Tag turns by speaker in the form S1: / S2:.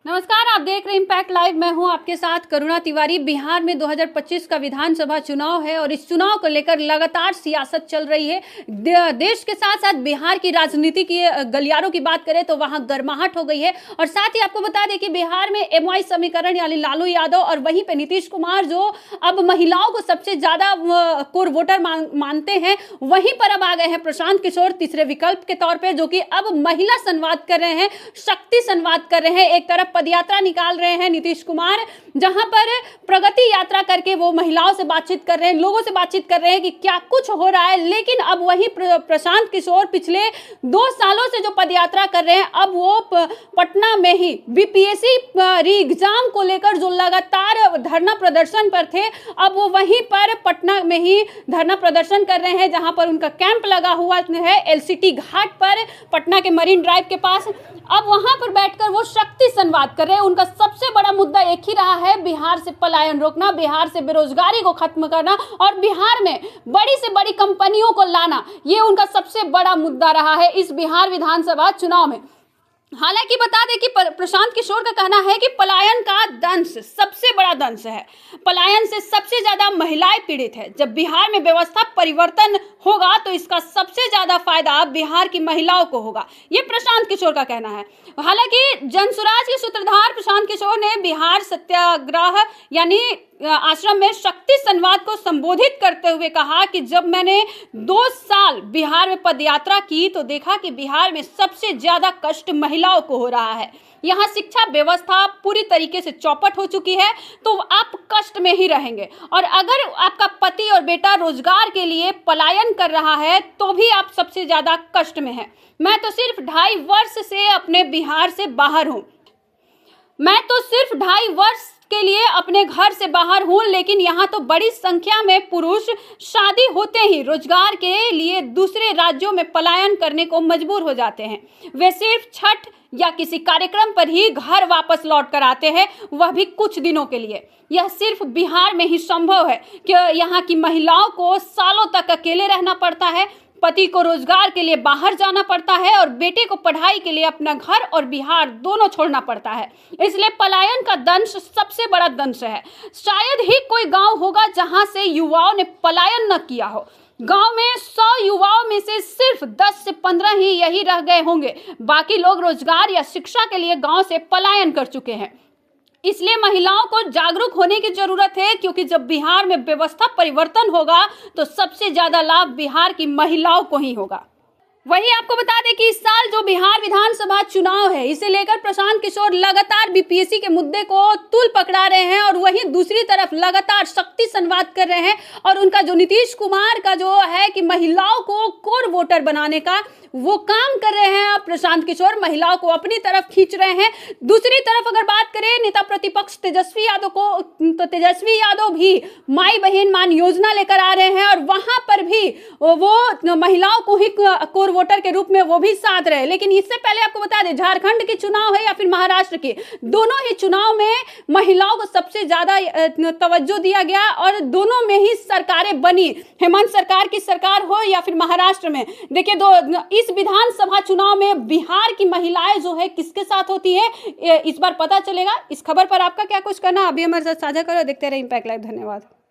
S1: नमस्कार, आप देख रहे हैं इम्पैक्ट लाइव। मैं हूं आपके साथ करुणा तिवारी। बिहार में 2025 का विधानसभा चुनाव है और इस चुनाव को लेकर लगातार सियासत चल रही है। देश के साथ साथ बिहार की राजनीति की गलियारों की बात करें तो वहां गर्माहट हो गई है। और साथ ही आपको बता दें कि बिहार में एमवाई समीकरण यानी लालू यादव और वहीं पे नीतीश कुमार जो अब महिलाओं को सबसे ज्यादा कोर वोटर मानते हैं, वहीं पर अब आ गए हैं प्रशांत किशोर तीसरे विकल्प के तौर पर, जो कि अब महिला संवाद कर रहे हैं, शक्ति संवाद कर रहे हैं। एक तरफ पदयात्रा निकाल रहे हैं नीतीश कुमार, जहां पर प्रगति यात्रा करके वो महिलाओं से बातचीत कर रहे हैं, लोगों से बातचीत कर रहे हैं कि क्या कुछ हो रहा है। लेकिन अब वही प्रशांत किशोर पिछले 2 सालों से जो पदयात्रा कर रहे हैं, अब वो पटना में ही बीपीएससी री एग्जाम को लेकर जो लगातार धरना प्रदर्शन पर थे, अब वो वहीं पर पटना में ही धरना प्रदर्शन कर रहे हैं, जहां पर उनका कैंप लगा हुआ है एलसीटी घाट पर, पटना के मरीन ड्राइव के पास। अब वहां पर बैठकर वो शक्ति संवाद कर रहे हैं। उनका सबसे बड़ा मुद्दा एक ही रहा है, बिहार से पलायन रोकना, बिहार से बेरोजगारी को खत्म करना और बिहार में बड़ी से बड़ी कंपनियों को लाना। ये उनका सबसे बड़ा मुद्दा रहा है इस बिहार विधानसभा चुनाव में। हालांकि बता दें कि प्रशांत किशोर का कहना है कि पलायन का दंश सबसे बड़ा दंश है, पलायन से सबसे ज्यादा महिलाएं पीड़ित है। जब बिहार में व्यवस्था परिवर्तन होगा तो इसका सबसे ज्यादा फायदा बिहार की महिलाओं को होगा, ये प्रशांत किशोर का कहना है। हालांकि जनसुराज के सूत्रधार प्रशांत किशोर ने बिहार सत्याग्रह यानी आश्रम में शक्ति संवाद को संबोधित करते हुए कहा कि जब मैंने 2 साल बिहार में पदयात्रा की तो देखा कि बिहार में सबसे ज्यादा कष्ट महिलाओं को हो रहा है। यहाँ शिक्षा व्यवस्था पूरी तरीके से चौपट हो चुकी है, तो आप कष्ट में ही रहेंगे। और अगर आपका पति और बेटा रोजगार के लिए पलायन कर रहा है तो भी आप सबसे ज्यादा कष्ट में हैं। मैं तो सिर्फ 2.5 वर्ष से अपने बिहार से बाहर हूँ, मैं तो सिर्फ 2.5 वर्ष के लिए अपने घर से बाहर हूं, लेकिन यहाँ तो बड़ी संख्या में पुरुष शादी होते ही रोजगार के लिए दूसरे राज्यों में पलायन करने को मजबूर हो जाते हैं। वे सिर्फ छठ या किसी कार्यक्रम पर ही घर वापस लौट कर आते हैं, वह भी कुछ दिनों के लिए। यह सिर्फ बिहार में ही संभव है कि यहाँ की महिलाओं को सालों तक अकेले रहना पड़ता है, पति को रोजगार के लिए बाहर जाना पड़ता है और बेटे को पढ़ाई के लिए अपना घर और बिहार दोनों छोड़ना पड़ता है। इसलिए पलायन का दंश सबसे बड़ा दंश है। शायद ही कोई गांव होगा जहां से युवाओं ने पलायन न किया हो। गांव में 100 युवाओं में से सिर्फ 10 से 15 ही यही रह गए होंगे, बाकी लोग रोजगार या शिक्षा के लिए गांव से पलायन कर चुके हैं। इसलिए महिलाओं को जागरूक होने की जरूरत है, क्योंकि जब बिहार में व्यवस्था परिवर्तन होगा तो सबसे ज्यादा लाभ बिहार की महिलाओं को ही होगा। वही आपको बता दें कि इस साल जो बिहार विधानसभा चुनाव है, इसे लेकर प्रशांत किशोर लगातार बीपीएससी के मुद्दे को तूल पकड़ा रहे हैं और वहीं दूसरी तरफ लगातार शक्ति संवाद कर रहे हैं। और उनका जो नीतीश कुमार का जो है कि महिलाओं को कोर वोटर बनाने का वो काम कर रहे हैं, प्रशांत किशोर महिलाओं को अपनी तरफ खींच रहे हैं। दूसरी तरफ अगर बात करें नेता प्रतिपक्ष तेजस्वी यादव को, तो तेजस्वी यादव भी माई बहन मान योजना लेकर आ रहे हैं और वहां पर भी वो महिलाओं को ही कोर वोटर के रूप में वो भी साथ रहे। लेकिन इससे पहले आपको बता दें, झारखंड के चुनाव है या फिर महाराष्ट्र के, दोनों ही चुनाव में महिलाओं को सबसे ज्यादा तवज्जो दिया गया और दोनों में ही सरकारें बनी, हेमंत सरकार की सरकार हो या फिर महाराष्ट्र में। देखिए इस विधानसभा चुनाव में बिहार की महिलाएं जो है किसके साथ होती है, इस बार पता चलेगा। इस खबर पर आपका क्या कुछ करना, अभी हमारे साथ साझा करो। देखते रहे इम्पैक्ट लाइव। धन्यवाद।